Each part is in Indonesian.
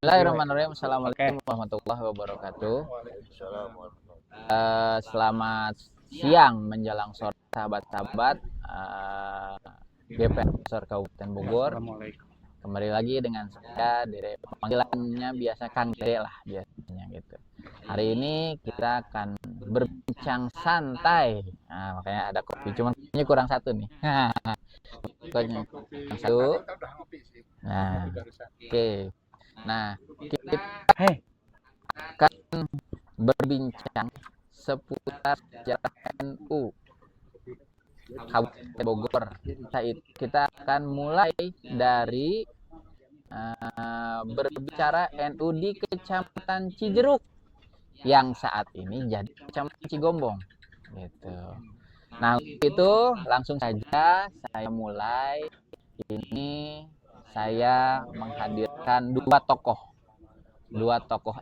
Bismillahirrahmanirrahim. Assalamualaikum warahmatullahi wabarakatuh. Selamat siang menjelang sore sahabat-sahabat GP Ansor Kabupaten Bogor. Kembali lagi dengan saya, panggilannya biasa Kang Dede lah biasanya gitu. Hari ini kita akan berbincang santai. Nah, makanya ada kopi, cuman ini kurang satu nih. Kurang satu. Nah, oke. Nah, kita akan berbincang seputar sejarah NU Kabupaten Bogor. Kita akan mulai dari berbicara NU di Kecamatan Cijeruk yang saat ini jadi Kecamatan Cigombong gitu. Nah, itu langsung saja saya mulai. Ini saya menghadirkan dua tokoh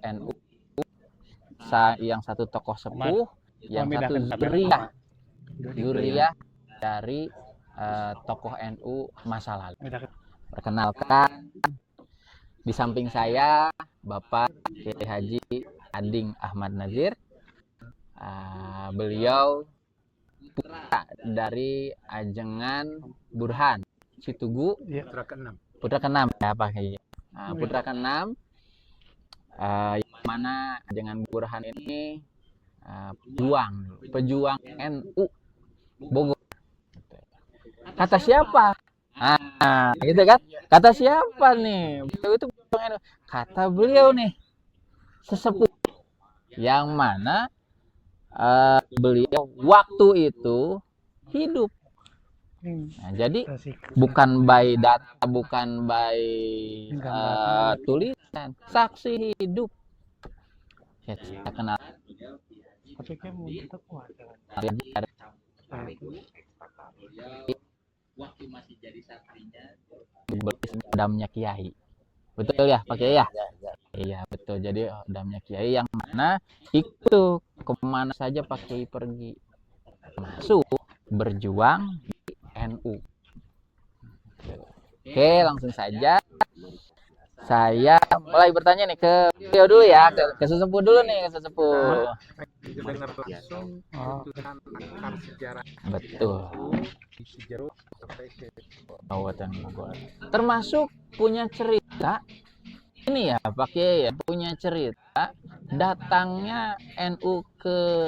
NU. Yang satu tokoh sepuh, yang satu zuriyah dari tokoh NU masa lalu. Perkenalkan, di samping saya Bapak Kiai Haji Ading Ahmad Nazir. Beliau putra dari Ajengan Burhan Situgu, putra ke-6 ya Pak Kiai. Putra ke-6 yang mana Ajengan Burhan ini pejuang NU Bogor. Kata siapa? Gitu kan? Kata siapa nih? Itu kata beliau nih, sesepuh yang mana beliau waktu itu hidup. Nah, jadi bukan by data, bukan by tulisan, saksi hidup. Saya kenal. Waktu masih jadi satrinya, damnya Kiai. Betul ya, Pak Kiai ya? Iya, betul. Jadi damnya Kiai yang mana itu kemana saja Pak Kiai pergi, masuk berjuang di NU. Oke, langsung saja saya mulai bertanya nih ke beliau dulu ya, ke sesepuh dulu nih, ke sesepuh. Betul. Kabupaten Bogor. Termasuk punya cerita ini ya Pak Kiai ya, punya cerita datangnya NU ke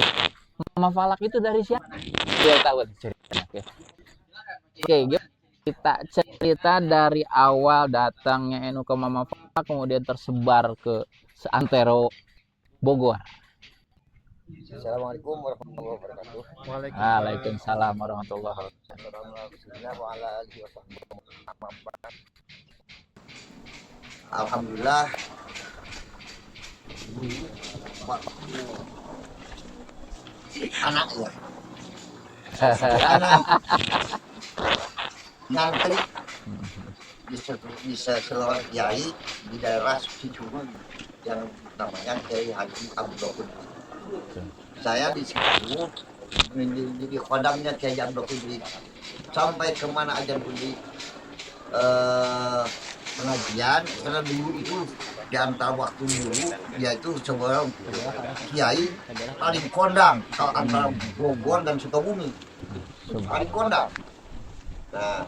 Mama Falak itu dari siapa? Dia tahu ceritanya. Oke, kita cerita dari awal datangnya NU ke Mama Falak, kemudian tersebar ke seantero Bogor. Assalamualaikum warahmatullahi wabarakatuh. Waalaikumsalam warahmatullahi wabarakatuh. Alhamdulillah. Anak ya. Anak ngantri di seluruh Kiai di daerah Cijeruk yang namanya Kiai Haji Abdul. Saya di situ menjadi khodamnya Kiai Abdul sampai kemana aja pergi pengajian, karena dulu itu di antara waktu dulu yaitu seorang kiai paling kondang antara Bogor dan Sukabumi, paling kondang. Nah,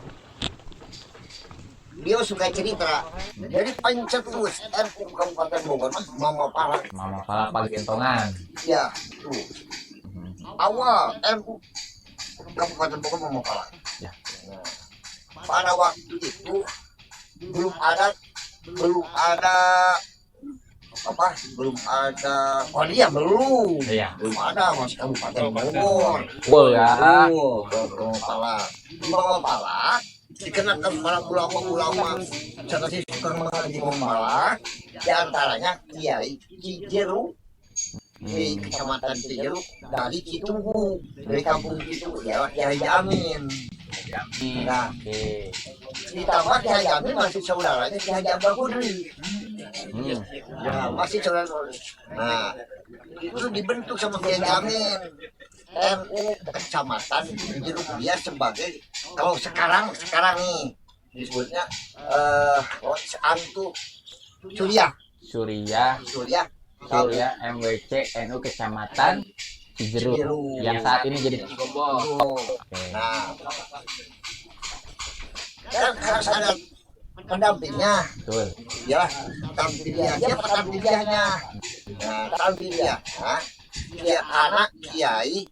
dia suka cerita. Jadi paling cetus NU Kabupaten Bogor Mama Falak. Mama Falak Pagentongan. Ya, itu. Awal NU Kabupaten Bogor Mama Falak. Ya. Nah, pada waktu itu belum ada belum ada masih Kabupaten Bogor. Mama Falak dikenakan para ulama-ulama seperti Soekarno Haji Falak, di antaranya Kiai Cijeruk di Kecamatan Cijeruk dari Citugu, dari kampung Citugu ya Kiai Jamin. Nah, ditambah Kiai Jamin masih saudaranya Kiai Abdul Kudri. Ya, masih saudara. Nah, itu dibentuk sama Kiai Jamin. NU Kecamatan Cijeruk, dia sebagai, kalau sekarang nih disebutnya Antu Suriah. Surya Surya MWC NU Kecamatan Cijeruk yang saat ini jadi Bogor. Oke. Nah, kan harus ada pendampingnya. Betul. Ya, tampilnya siapa tampilnya? Nah, tampilnya, dia anak kiai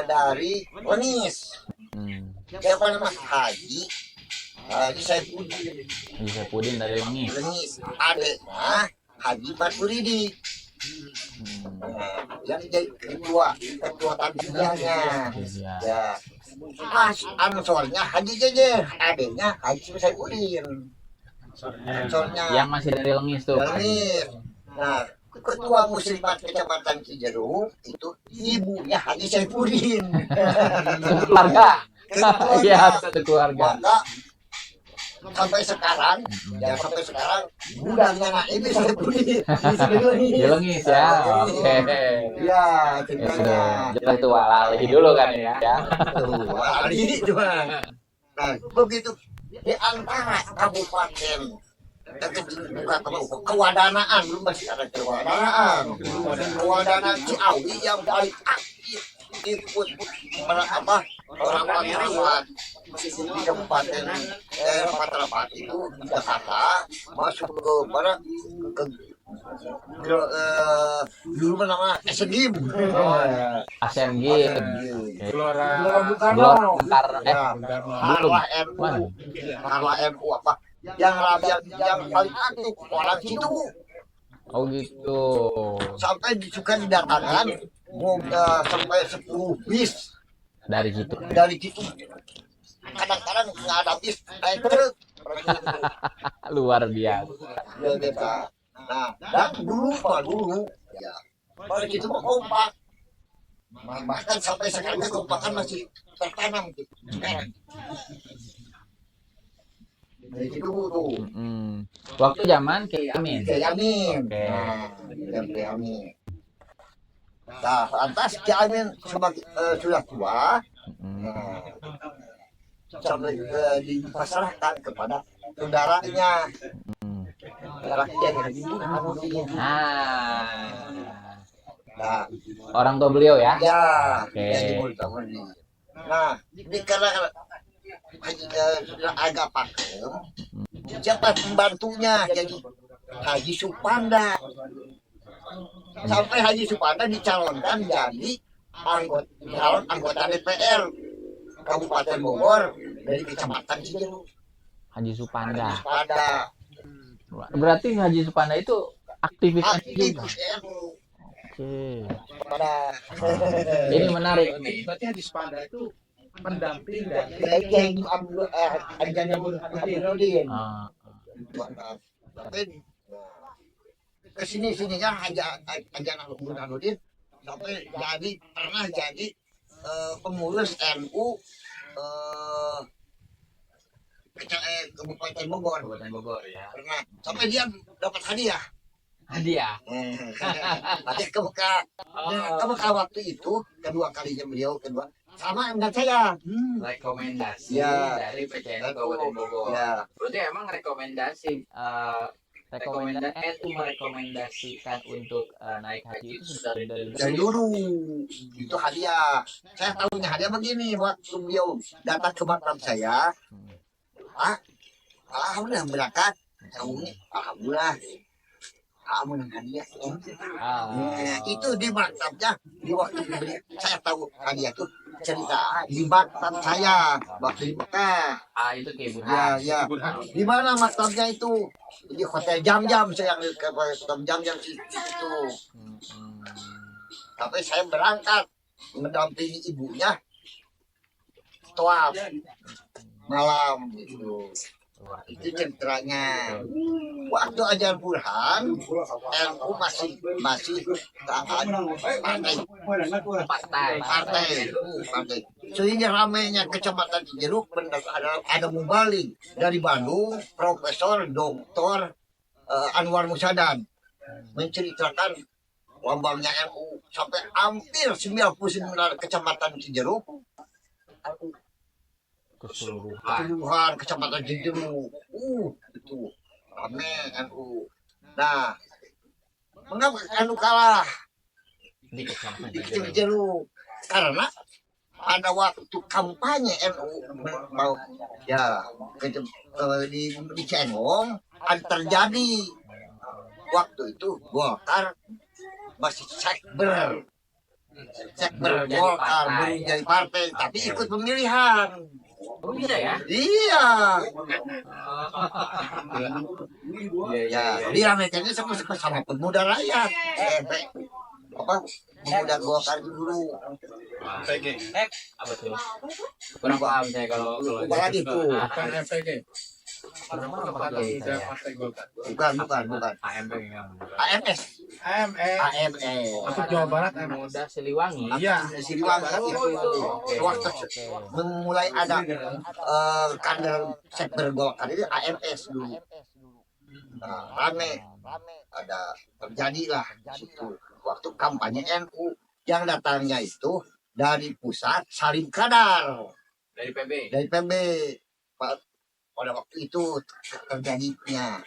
dari Lenis. Siapa nama Haji Saifuddin. Haji Saifuddin dari Lengis. Lenis, adiknya Haji Maturidi. Yang jadi ketua tampilnya. Ya, ansornya Haji Jejer, adiknya Haji Saifuddin. Ansornya Yang masih dari Lengis tuh. Lenis. Nah, ketua muslimat kecamatan Cijeruk itu ibunya Haji Saifuddin. Keluarga. Iya, satu keluarga. Maka sampai sekarang budaknya nah ini Saifuddin Di Lengis ya. Oke. ya ceritanya Jelas tua lali dulu kan ya. tuh hari itu. Nah begitu di antara kabupaten kewadanaan belum masih ada kewadanaan Ciawi yang paling aktif ikut orang-orang rawat di kabupaten Patrapat itu di Jakarta masuk ke mana dulu nama Asian Games. Asian Games. Gelora Bung Karno. Harlah NU apa yang paling aktif orang situ. Oh gitu. Sampai suka didatangkan sampai 10 bis Dari situ. Kadang-kadang nggak ada bis naik truk. Luar biasa. Ya, kita. Nah, dan dulu ya pada situ mah kompak. Bahkan sampai sekarang kekompakan masih tertanam gitu. Dari situ tuh. Waktu zaman Kiai Amin. Kiai Amin. Oke. Nah, Kiai Amin. Nah, lantas Kiai Amin sudah tua. Nah, sampai dipasrahkan kepada saudaranya. Nah, orang tua beliau ya. Ya. Oke. Nah, karena sudah agak pakem, siapa pembantunya jadi Haji Supanda. Sampai Haji Supanda dicalonkan jadi anggota DPR Kabupaten Bogor dari Kecamatan Cijeruk. Haji Supanda. Berarti Haji Supanda itu aktivis juga. Oke. Pada Ini menarik. Berarti Haji Supanda itu pendamping dari Kiai Abdul Tapi kesini-sininya aja Burhanuddin sampai pernah jadi pengurus NU Kabupaten Bogor. Ya. Pernah sampai dia dapat hadiah. Nanti ke Mekah waktu itu kedua kalinya beliau sama dengan saya. Rekomendasi Ya. dari PCNU Kabupaten Bogor. Ya. Berarti emang rekomendasi NU merekomendasikan untuk naik haji itu sudah Dari dulu itu hadiah. Saya tahunya hadiah begini waktu beliau datang ke makam saya. Alhamdulillah berangkat. Alhamdulillah. Kamu yang hadiah. Itu di maktabnya di waktu beli. Saya tahu hadiah itu cerita di maktab saya waktu di Mekah. itu kayak Burhan. Ya. Di mana maktabnya itu? Di hotel Jam-Jam saya ke hotel Jam-Jam itu. Tapi saya berangkat mendampingi ibunya tawaf malam gitu. Itu ceritanya. Waktu ajar Burhan, NU masih partai. Sehingga ramainya Kecamatan Cijeruk ada mubaling dari Bandung, Profesor Dr. Anwar Musadan menceritakan lambangnya NU sampai hampir 99 Kecamatan Cijeruk. Keseluruhan Kecamatan Cijeruk itu rame NU. Nah Mengapa anu kalah Di kecamatan di Cijeruk. Cijeruk? Karena pada waktu kampanye NU mau ya di Cengong ada terjadi waktu itu Golkar masih sekber Golkar belum jadi partai tapi ikut pemilihan. Oh, bisa ya? Iya, Iya, ya diramaikannya sama pemuda rakyat. Apa pemuda Golkar dulu. Apa tuh? Kurang paham saya kalau Apa lagi tuh? Bukan MPG. kurang paham pakai saya. Partai Golkar. Bukan. AMP yang AMS. Untuk Jawa Barat Muda Siliwangi. Iya. Siliwangi itu waktu memulai ada kader sekber Golkar itu AMS dulu. Nah, rame ada terjadilah di situ waktu kampanye NU yang datangnya itu dari pusat Salim Kadar Dari PB. pada waktu itu terjadinya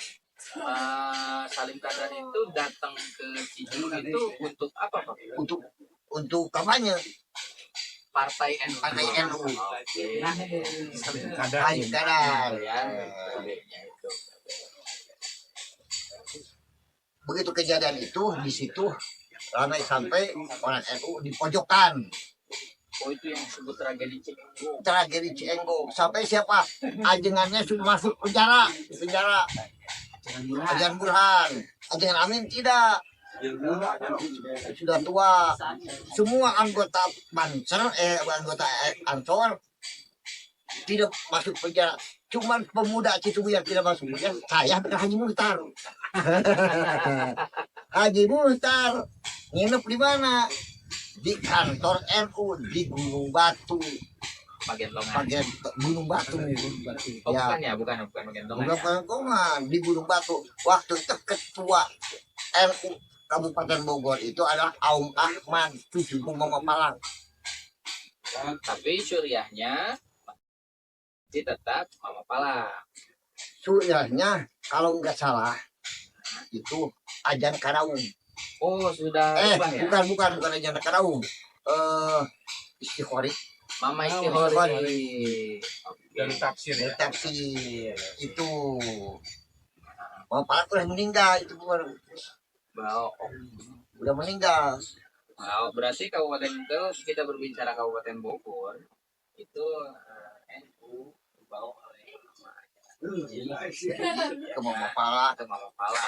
Salim Kadar itu datang ke Cijeruk itu untuk apa Pak? untuk kampanye Partai NU. Partai NU. Oke. Salim Kadar. Ya, PB-nya itu. Begitu kejadian itu di situ ramai sampai orang NU di pojokan. Oh, itu yang disebut Tragedi Cienggong sampai siapa ajengannya sudah masuk penjara Ajan Burhan, Ajan Amin tidak sudah tua. Semua anggota Banser anggota Ansor tidak masuk penjara, cuman pemuda Citubu yang tidak masuk penjara. Saya dengan Haji Muhtar. Haji Muhtar nginep di mana? Di kantor NU di Gunung Batu. bagian Longan. Gunung Batu. Oh, Ya, bukan bagian Longan. bukan Pengkongan, di Gunung Batu. Waktu itu ketua NU Kabupaten Bogor itu adalah Aum Ahmad, cucu Mama Palang. Tapi Suriahnya masih tetap Mama Pala. Suriahnya kalau nggak salah itu Ajan Karaung. Oh, sudah berubah ya? Bukan Ajan Karaung. Istiqori. Mama Istihori. dari tafsir ya. Tafsir itu Mama Palang udah meninggal itu bukan udah meninggal. Berarti kabupaten itu kita berbicara Kabupaten Bogor itu NU dibawa oleh Ke Mama Palang. ke Mama Pala.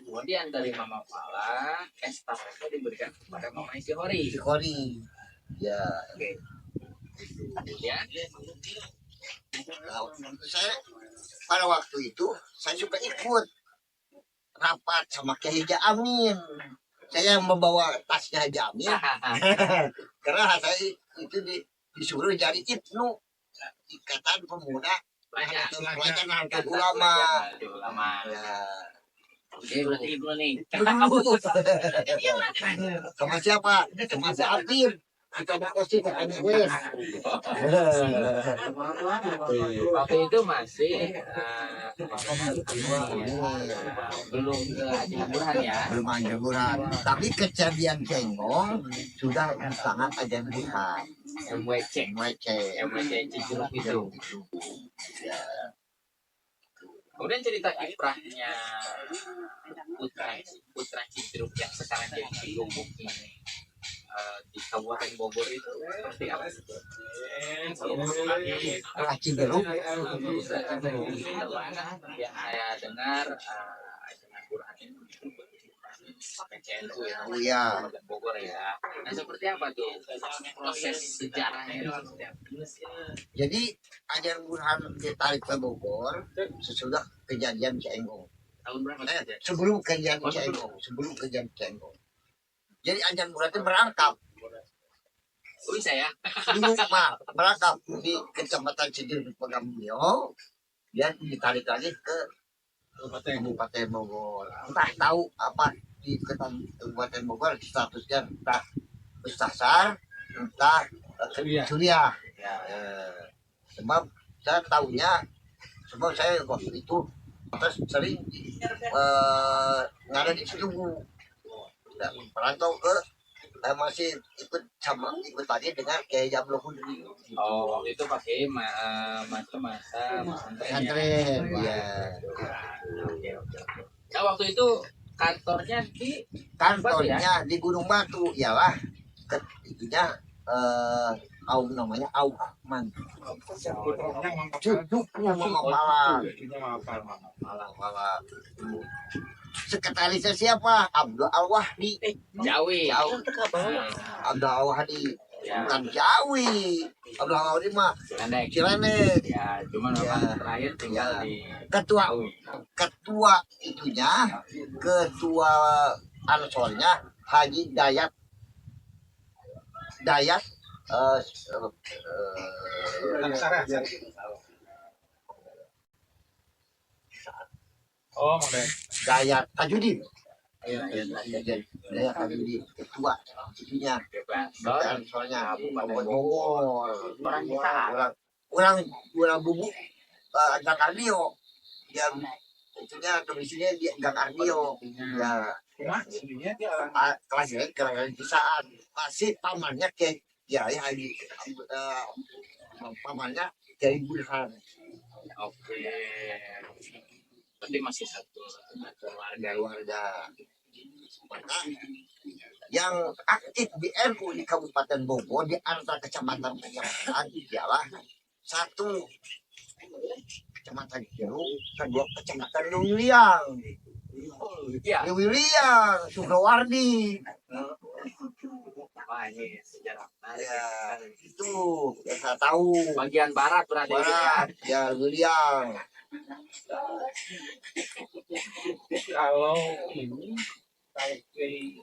Kemudian dari Mama Pala estafetnya diberikan kepada Mama Istihori. Istiqori. Ya, Oke. Kemudian saya pada waktu itu saya juga ikut rapat sama Kiai Haji Amin. Saya yang membawa tasnya Haji Amin karena saya itu disuruh jadi Ibnu Ikatan Pemuda Pelajaran Harkat Ulama. Ya. Oke, berarti Ibnu nih. Sama siapa? Sama si Abim. Kita mau kosi ke gue. Waktu itu masih belum ke Haji Burhan ya. Belum ada Burhan. Tapi kejadian Cengong sudah sangat ada Burhan. MWC Cijeruk itu. Kemudian cerita kiprahnya Putra Cijeruk yang sekarang jadi Cigubuk ini di Kabupaten Bogor itu seperti apa? Cijeruk. Yang saya dengar dengan Burhan itu PCNU ya, Oh ya. Kabupaten Bogor ya. Nah, seperti apa tuh proses sejarahnya? Jadi Ajar Burhan ditarik ke Bogor sesudah kejadian Cienggong. Tahun berapa? Sebelum kejadian Cienggong. Jadi Ajar Burhan itu merangkap. Oh, bisa ya? Dulu merangkap di Kecamatan Cijeruk Pegamio. Dia ditarik lagi ke Kabupaten Bogor. Entah tahu apa di Kabupaten Bogor statusnya entah Bestasar, entah Suriah. Ya. Sebab saya tahunya, sebab saya waktu itu terus sering ngada di situ Dan perantau ke masih ikut tadi dengan kayak jam Hudri. Oh, waktu itu pakai masa pesantren ya. Pesantren, ya. Oke, oke, oke. Nah, waktu itu kantornya di Kantornya di Gunung Batu, iyalah. Itunya namanya Ahmad. Cukupnya Mama Malang. Sekretarisnya siapa? Abdul Al-Wahdi. Jawi. Abdul Al-Wahdi. Ya. Bukan Jawi. Abdul Al-Wahdi mah Cilenek. Ya, cuman memang terakhir tinggal di Ketua itunya, ketua Ansornya Haji Dayat Oh, mulai. Dayat Tajudin. Dayat Tajudin ketua itunya. Ansornya Bogor. Orang bubuk Gang Ardio yang itunya domisilinya di Gang Ardio ya. Cuma sebenarnya dia orang Kelasnya kerangka pisaan masih pamannya kayak ya di pamannya dari Burhan. Oke. Berarti masih satu warga maka yang aktif di NU di Kabupaten Bogor di antara kecamatan ialah satu kecamatan Jeruk, kedua kecamatan Luwiliang, Sukawardi. Wah, ini sejarah Ya, itu saya tahu. bagian barat berarti Ya, Luwiliang. kalau ini dari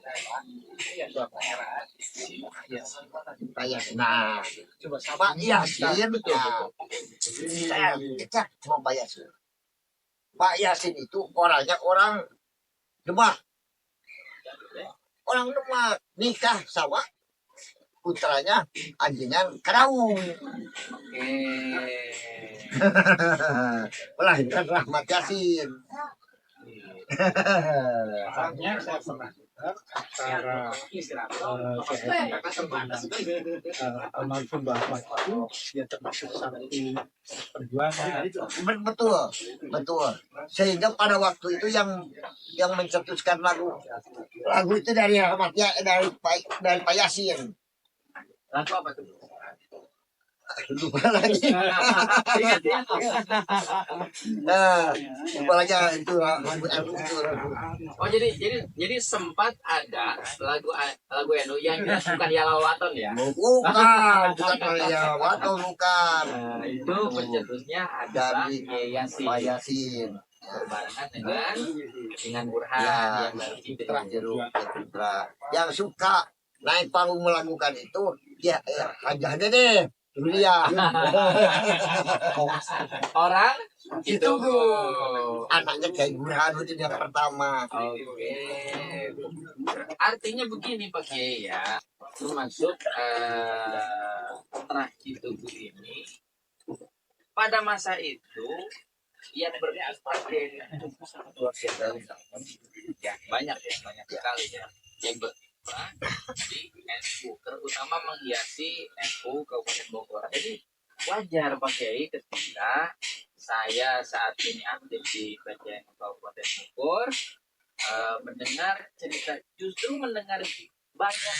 ya dua pangeran ya Kayak nah, coba Pak Yasin betul, ya. betul. Saya dekat sama Pak Yasin. Pak Yasin itu orangnya orang Demak. Orang Demak nikah sama putranya Anjingan Karaung. Melahirkan Rahmat Yasin. Soalnya saya pernah dengar antara almarhum Bapak itu dia termasuk satu perjuangan. Betul. Sehingga pada waktu itu yang mencetuskan lagu itu dari dari Pak Yasin. Lagu apa tuh? Lupa lagi. Nah, lupa lagi itu lagu itu. Oh, jadi sempat ada lagu NU yang bukan Yalaw Waton ya? Bukan ya, bukan. Itu pencetusnya adalah Dari Yasin. Pak Yasin. Berbarengan dengan Burhan Ya, yang dari Putra Jeruk, Putra. Yang suka naik panggung melakukan itu ya aja deh. Dia orang itu anaknya kayak Burhan itu yang pertama. Oke. Artinya begini Pak Kiai ya, termasuk terakhir Tugu ini pada masa itu yang berpartai ya banyak sekali ya yang di NU, terutama menghiasi NU Kabupaten Bogor. Jadi wajar Pak Kiai ketika saya saat ini aktif di PCNU Kabupaten Bogor mendengar banyak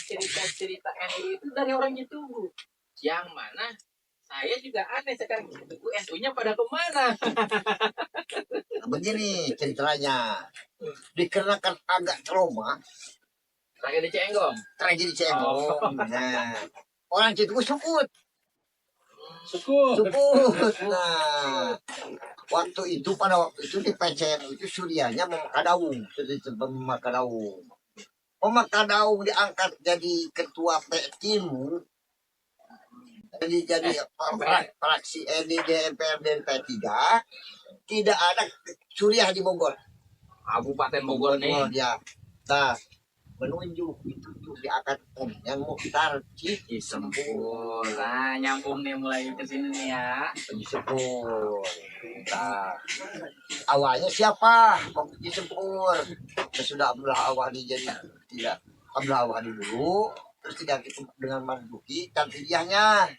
cerita NU itu dari orang Tugu, yang mana saya juga aneh sekarang Tugu NU-nya pada kemana? Begini ceritanya, dikarenakan agak trauma. Tragedi Cienggom. Nah, orang Citu sukut. Syukur. Nah, pada waktu itu di PCNU itu Surianya Memakadaung. Memakadaung diangkat jadi ketua P3, jadi fraksi di DPRD P3. Tidak ada Suriah di Bogor. Kabupaten Bogor nih. Ya. Nah, menunjuk itu tuh di akad yang Mukhtar Ih, sempur. Nah, nyambung nih mulai ke sini nih ya. disebut. Nah, awalnya siapa waktu disebut? Sudah Abdullah Awadi jadi tidak Abdullah Awadi dulu, terus diganti dengan Marzuki dan pilihannya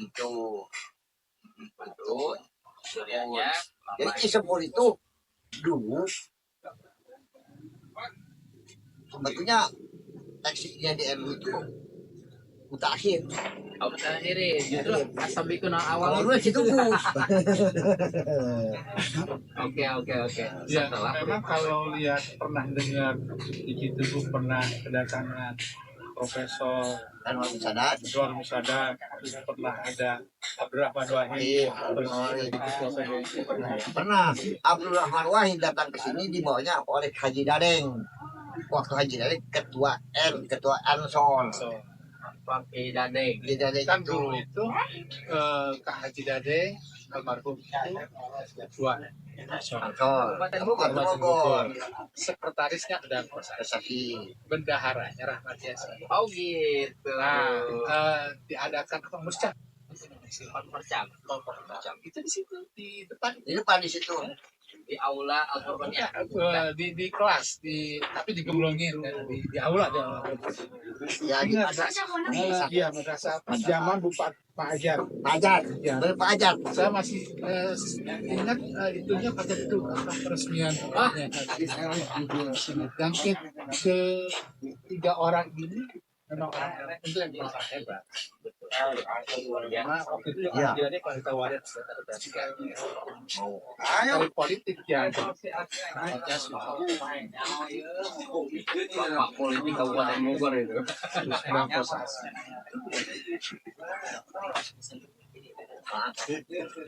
gitu. Betul. Suryanya. Jadi disebut itu dulu sebetulnya teksnya di MU itu mutakhir. Oh, terakhirin. Justru asal bikin awal Awalnya situ Gus. Oke, oke, oke. Ya, Setelah memang kalau lihat pernah dengar di situ tuh pernah kedatangan Profesor Dan Wali Sadat. Edward Musada, terus pernah ada Abdurrahman Wahid, terus Pernah Abdul Rahman Wahid datang ke sini dibawanya oleh Haji Dadeng. Waktu Haji Dadeng ketua Ansor. pakai dadeng. Haji Dadeng kan itu dulu itu Kak Haji Dade almarhum itu ketua Ansor. Kabupaten Bogor. Kabupaten Bogor. sekretarisnya ada Resepsi. bendaharanya Rahmat Yasin. Oh gitu. Nah, diadakan muscak Percam. itu di situ di depan Di depan di situ. Di aula Al-Qur'an ya. di kelas tapi digemblongin di aula Ya di Ingat, madrasah. iya madrasah pas zaman Pak Ajar. Pajar. Ya. Pak Ajar. Saya masih ingat itunya pada itu apa peresmian yang ke tiga orang ini memang orang itu yang paling hebat. Karena waktu itu Ya. jadi kalau kita wadah dari politik yang Pak politik Kabupaten Bogor itu.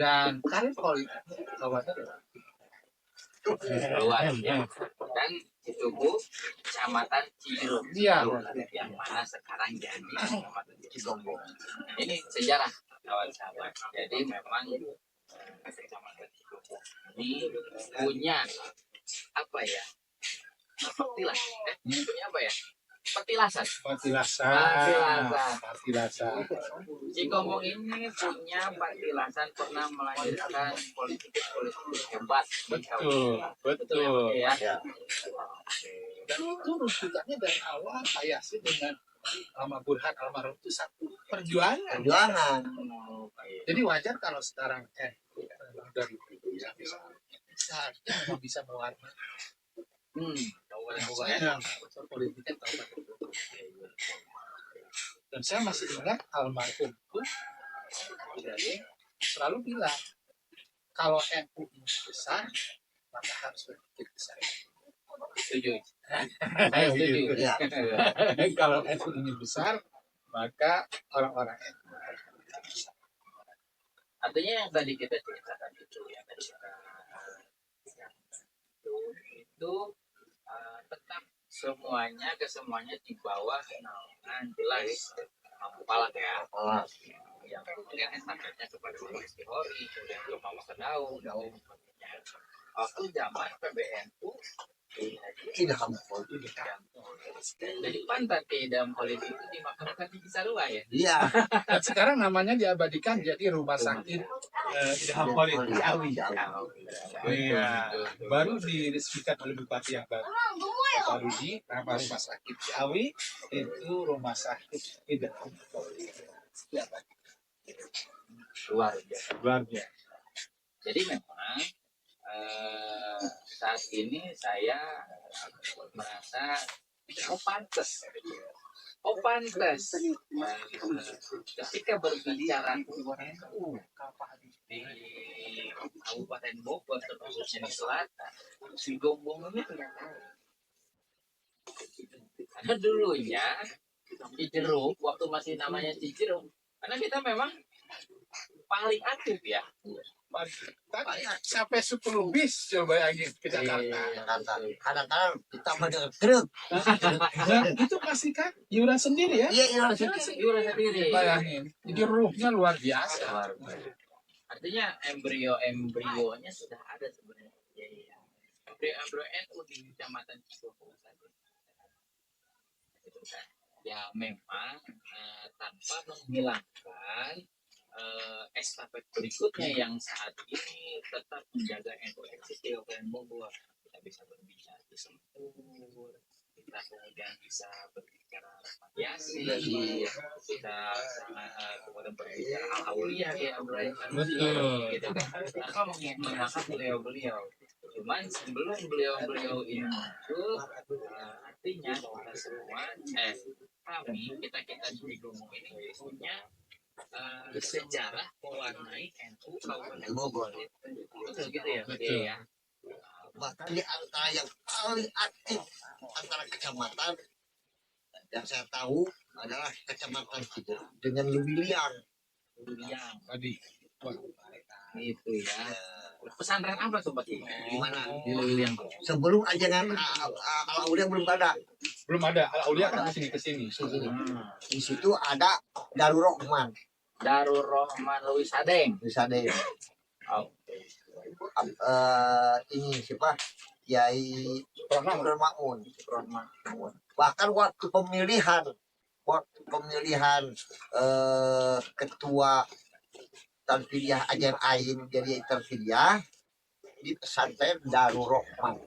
dan karir politik kabupaten Luar ya. Dan itu Bu, Kecamatan Cijeruk. Iya. Yang mana sekarang jadi Kecamatan Cigombong. Ini sejarah kawan-kawan. Jadi memang Kecamatan Cigombong ini punya apa ya? Petilasan. Punya apa ya? Petilasan. Patilasan. Cigombong ini punya petilasan pernah melahirkan politikus hebat. Betul. Ya. Dan itu rujukannya dari awal kayak sih dengan sama Burhan almarhum itu satu perjuangan. Jadi wajar kalau sekarang dari seharusnya memang bisa mewarnai. Pokoknya politiknya tahu. Dan saya masih ingat almarhum itu jadi selalu bilang kalau NU ini besar maka harus berpikir besar. Setuju. Saya setuju. Ya. Kalau NU ini besar maka orang-orang NU Artinya yang tadi kita ceritakan itu ya tadi itu tetap kesemuanya di bawah naungan jelas Abu Palak ya. Yang kemudian estafetnya kepada Bapak Istihori, kemudian ke Mama Kedau, waktu zaman PBNU Tidak kamu politik. jadi pantat ke dalam politik itu dimakamkan di Cisarua ya. Iya. dan sekarang namanya diabadikan jadi rumah sakit Ilham Khalil Ciawi. Iya, baru diresmikan oleh Bupati yang baru. Pak Rudi, nama rumah sakit Ciawi itu rumah sakit Ilham Khalil. Luar biasa. Luar biasa. Jadi memang saat ini saya merasa pantas. Ketika berbicara di Kabupaten Bogor, khususnya di selatan, Cigombong ini karena dulunya Cijeruk, waktu masih namanya Cijeruk, karena kita memang paling aktif ya. Tadi sampai 10 bis coba bayangin ke Jakarta. Kadang-kadang kita mendengar truk. Dan itu pasti kan iuran sendiri ya. Iya, Iuran sendiri. Bayangin, jadi ruhnya luar biasa. Artinya embrio-embrionya sudah ada sebenarnya. Embrio-embrio NU di Kecamatan Cigombong saja. gitu kan. Ya memang tanpa menghilangkan estafet berikutnya yang saat ini tetap menjaga NU eksis di Kabupaten Bogor. Kita bisa berbicara di Sempur, kita kemudian bisa berbicara radiasi, kita kemudian berbicara Aulia di Abdullah Betul. gitu kan. Nah, mengangkat beliau-beliau. Cuman sebelum beliau-beliau ini muncul, artinya kita semua, kita di Gunung ini punya sejarah mewarnai NU Kabupaten Bogor. Betul gitu ya, Pak Betul. ya. Bahkan di antara yang paling aktif antara kecamatan yang saya tahu adalah kecamatan Cijeruk dengan Lubiliang. Yang Tadi. itu ya. Pesantren apa tuh Pak? Di mana? Di Liliang. Sebelum ajangan Al-Aulia belum ada. Belum ada Al-Aulia kan ke sini. Di situ ada Darul Rahman. Darul Rahman Lewis Sadeng. Bisa deh. Oh. Ini siapa? Kiai Rahman. Bahkan waktu pemilihan ketua Tanfidiyah Ajar Ain jadi Tanfidiyah di pesantren Darul Rahman.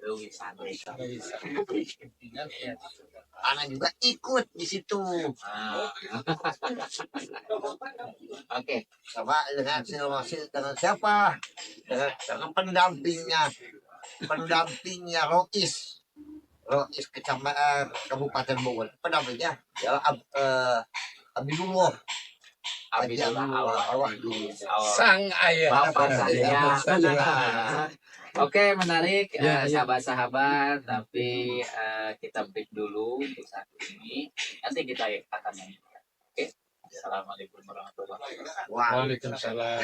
Lewis Sadeng. Anak juga ikut di situ Oke. sama dengan siapa? Dengan pendampingnya Rois kecamatan Kabupaten Bogor. Pendampingnya adalah Abdullah. Sang ayah. Bapak saya. Oke, menarik Ya, ya. sahabat-sahabat, tapi kita break dulu untuk saat ini. Nanti kita akan lanjutkan. Oke. Assalamualaikum warahmatullahi wabarakatuh. Wah. Waalaikumsalam.